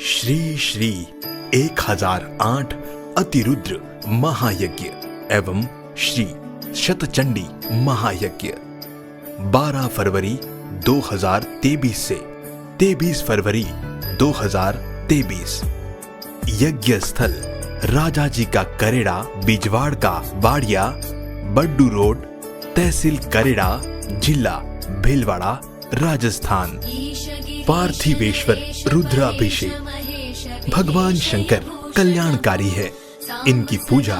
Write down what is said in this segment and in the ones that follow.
श्री श्री 1008 अतिरुद्र महायज्ञ एवं श्री शतचंडी महायज्ञ 12 फरवरी 2023 से 23 फरवरी 2023। यज्ञ स्थल राजाजी का करेड़ा, बिजवाड़ का बाड़िया, बड्डू रोड, तहसील करेड़ा, जिला भीलवाड़ा, राजस्थान। पार्थिवेश्वर रुद्राभिषेक भगवान शंकर कल्याणकारी है। इनकी पूजा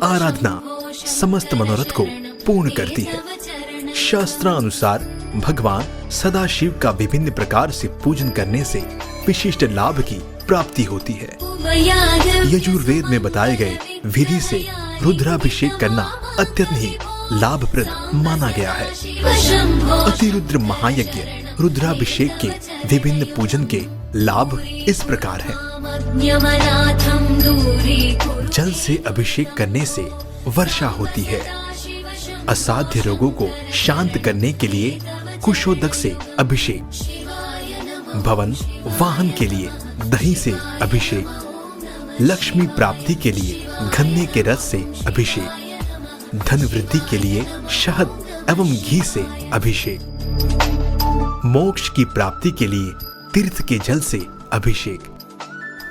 आराधना समस्त मनोरथ को पूर्ण करती है। शास्त्रानुसार भगवान सदाशिव का विभिन्न प्रकार से पूजन करने से विशिष्ट लाभ की प्राप्ति होती है। यजुर्वेद में बताए गए विधि से रुद्राभिषेक करना अत्यंत ही लाभप्रद माना गया है। अतिरुद्र महायज्ञ रुद्राभिषेक के विभिन्न पूजन के लाभ इस प्रकार हैं। जल से अभिषेक करने से वर्षा होती है। असाध्य रोगों को शांत करने के लिए कुशोदक से अभिषेक, भवन वाहन के लिए दही से अभिषेक, लक्ष्मी प्राप्ति के लिए गन्ने के रस से अभिषेक, धन वृद्धि के लिए शहद एवं घी से अभिषेक, मोक्ष की प्राप्ति के लिए तीर्थ के जल से अभिषेक,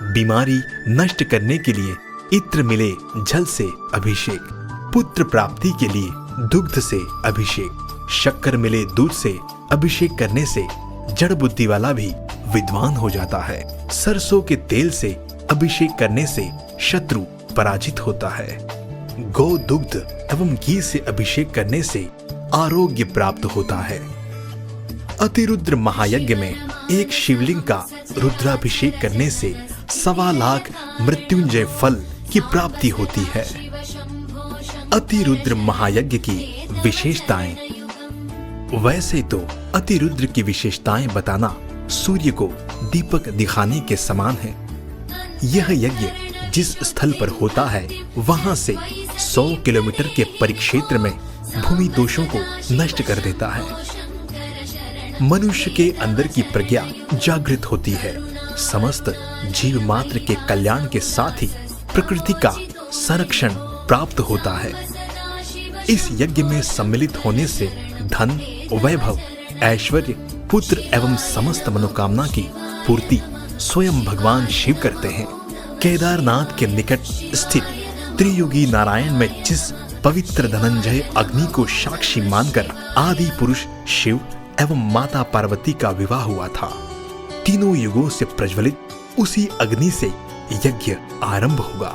बीमारी नष्ट करने के लिए इत्र मिले जल से अभिषेक, पुत्र प्राप्ति के लिए दुग्ध से अभिषेक, शक्कर मिले दूध से अभिषेक करने से जड़ बुद्धि वाला भी विद्वान हो जाता है। सरसों के तेल से अभिषेक करने से शत्रु पराजित होता है। गौ दुग्ध एवं घी से अभिषेक करने से आरोग्य प्राप्त होता है। अतिरुद्र महायज्ञ में एक शिवलिंग का रुद्राभिषेक करने से 1.25 लाख मृत्युंजय फल की प्राप्ति होती है। अतिरुद्र महायज्ञ की विशेषताएं। वैसे तो अतिरुद्र की विशेषताएं बताना सूर्य को दीपक दिखाने के समान है। यह यज्ञ जिस स्थल पर होता है वहां से 100 किलोमीटर के परिक्षेत्र में भूमि दोषों को नष्ट कर देता है। मनुष्य के अंदर की प्रज्ञा जागृत होती है। समस्त जीव मात्र के कल्याण के साथ ही प्रकृति का संरक्षण प्राप्त होता है। इस यज्ञ में सम्मिलित होने से धन, वैभव, ऐश्वर्य, पुत्र एवं समस्त मनोकामना की पूर्ति स्वयं भगवान शिव करते हैं। केदारनाथ के निकट स्थित त्रियुगी नारायण में जिस पवित्र धनंजय अग्नि को साक्षी मानकर आदि पुरुष शिव एवं माता पार्वती का विवाह हुआ था, तीनों युगों से प्रज्वलित उसी अग्नि से यज्ञ आरंभ होगा।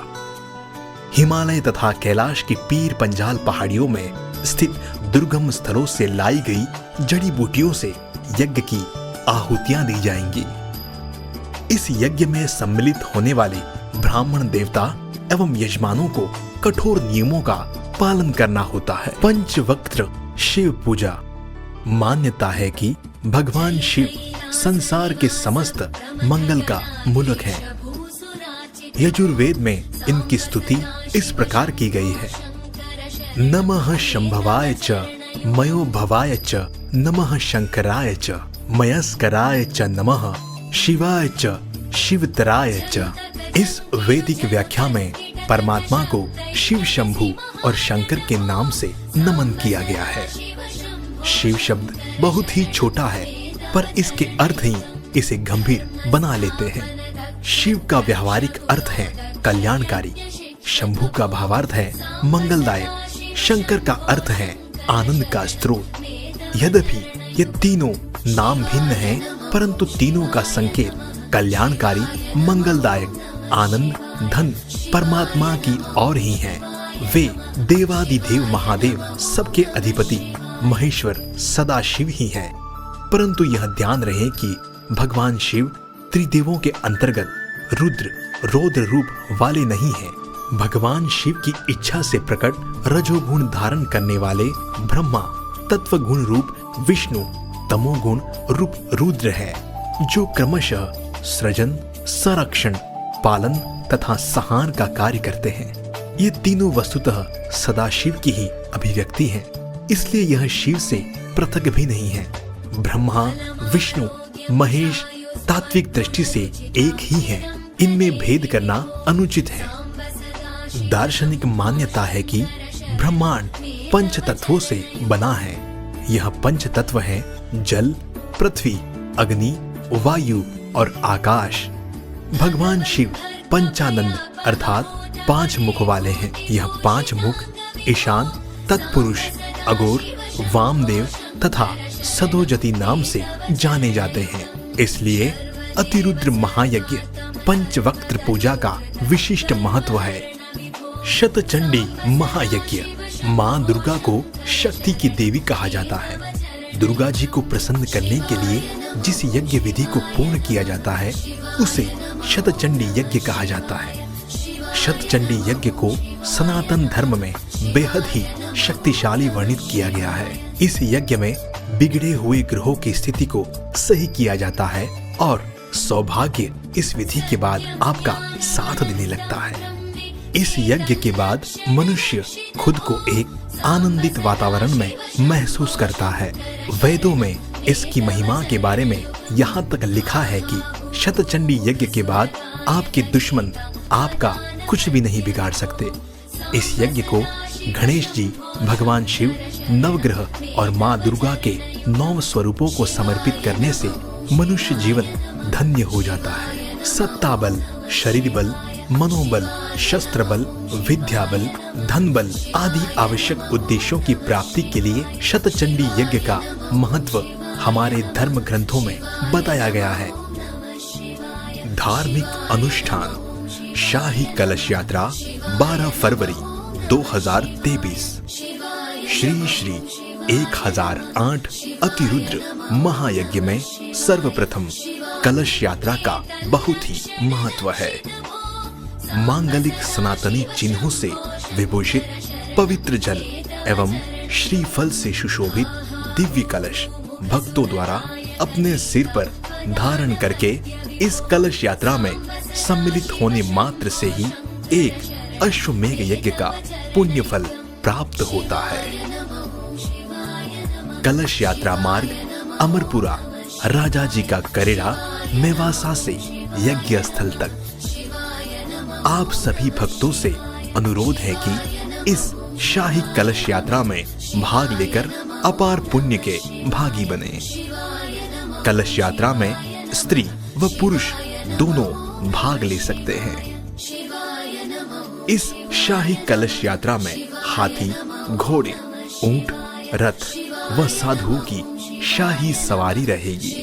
हिमालय तथा कैलाश की पीर पंजाल पहाड़ियों में स्थित दुर्गम स्थलों से लाई गई जड़ी बूटियों से यज्ञ की आहुतियां दी जाएंगी। इस यज्ञ में सम्मिलित होने वाले ब्राह्मण देवता एवं यजमानों को कठोर नियमों का पालन करना होता है। पंचवक्त्र शिव पूजा। मान्यता है कि भगवान शिव संसार के समस्त मंगल का मूलक है। यजुर्वेद में इनकी स्तुति इस प्रकार की गई है। नमः शंभवाय च मयो भवाय च नमः शंकराय च मयस्कराय च नमः शिवाय च शिवतराय च। इस वैदिक व्याख्या में परमात्मा को शिव शंभु और शंकर के नाम से नमन किया गया है। शिव शब्द बहुत ही छोटा है पर इसके अर्थ ही इसे गंभीर बना लेते हैं। शिव का व्यावहारिक अर्थ है कल्याणकारी, शंभु का भावार्थ है मंगलदायक, शंकर का अर्थ है आनंद का स्रोत। यद्यपि ये तीनों नाम भिन्न हैं, परंतु तीनों का संकेत कल्याणकारी, मंगलदायक, आनंद, धन परमात्मा की ओर ही है। वे देवादिदेव महादेव सबके अधिपति महेश्वर सदाशिव ही है। परंतु यह ध्यान रहे कि भगवान शिव त्रिदेवों के अंतर्गत रुद्र, रौद्र रूप वाले नहीं हैं। भगवान शिव की इच्छा से प्रकट रजोगुण धारण करने वाले ब्रह्मा तत्व गुण रूप विष्णु तमोगुण रूप रुद्र है, जो क्रमशः सृजन, संरक्षण, पालन तथा सहार का कार्य करते हैं। ये तीनों वस्तुतः सदाशिव की ही अभिव्यक्ति हैं। इसलिए यह शिव से पृथक भी नहीं है। ब्रह्मा, विष्णु, महेश तात्विक दृष्टि से एक ही हैं। इनमें भेद करना अनुचित है। दार्शनिक मान्यता है कि ब्रह्मांड पंच तत्वों से बना है। यह पंच तत्व हैं जल, पृथ्वी, अग्नि, वायु और आकाश। भगवान शिव पंचानंद अर्थात 5 मुख वाले हैं। यह 5 मुख ईशान, तत्पुरुष, अघोर, वामदेव तथा सदोजति नाम से जाने जाते हैं। इसलिए अतिरुद्र महायज्ञ पंचवक्त्र पूजा का विशिष्ट महत्व है। शतचंडी महायज्ञ मां दुर्गा को शक्ति की देवी कहा जाता है। दुर्गा जी को प्रसन्न करने के लिए जिस यज्ञ विधि को पूर्ण किया जाता है उसे शतचंडी यज्ञ कहा जाता है। शतचंडी यज्ञ को सनातन धर्म में बेहद ही शक्तिशाली वर्णित किया गया है। इस यज्ञ में बिगड़े हुए ग्रहों की स्थिति को सही किया जाता है और सौभाग्य इस विधि के बाद आपका साथ देने लगता है। इस यज्ञ के बाद मनुष्य खुद को एक आनंदित वातावरण में महसूस करता है। वेदों में इसकी महिमा के बारे में यहाँ तक लिखा है कि शतचंडी यज्ञ के बाद आपके दुश्मन आपका कुछ भी नहीं बिगाड़ सकते। इस यज्ञ को गणेश जी, भगवान शिव, नवग्रह और माँ दुर्गा के 9 स्वरूपों को समर्पित करने से मनुष्य जीवन धन्य हो जाता है। सत्ता बल, शरीर बल, मनोबल, शस्त्र बल, विद्या बल, धन बल आदि आवश्यक उद्देश्यों की प्राप्ति के लिए शतचंडी यज्ञ का महत्व हमारे धर्म ग्रंथों में बताया गया है। धार्मिक अनुष्ठान शाही कलश यात्रा 12 फरवरी 2023 श्री श्री 1008 अतिरुद्र महायज्ञ में सर्वप्रथम कलश यात्रा का बहुत ही महत्व है। मांगलिक सनातनी चिन्हों से विभूषित पवित्र जल एवं श्रीफल से सुशोभित दिव्य कलश भक्तों द्वारा अपने सिर पर धारण करके इस कलश यात्रा में सम्मिलित होने मात्र से ही एक अश्वमेघ यज्ञ का पुण्य फल प्राप्त होता है। कलश यात्रा मार्ग अमरपुरा, राजा जी का करेड़ा, मेवासा से यज्ञ स्थल तक। आप सभी भक्तों से अनुरोध है कि इस शाही कलश यात्रा में भाग लेकर अपार पुण्य के भागी बने। कलश यात्रा में स्त्री व पुरुष दोनों भाग ले सकते हैं। इस शाही कलश यात्रा में हाथी, घोड़े, ऊंट, रथ व साधुओं की शाही सवारी रहेगी।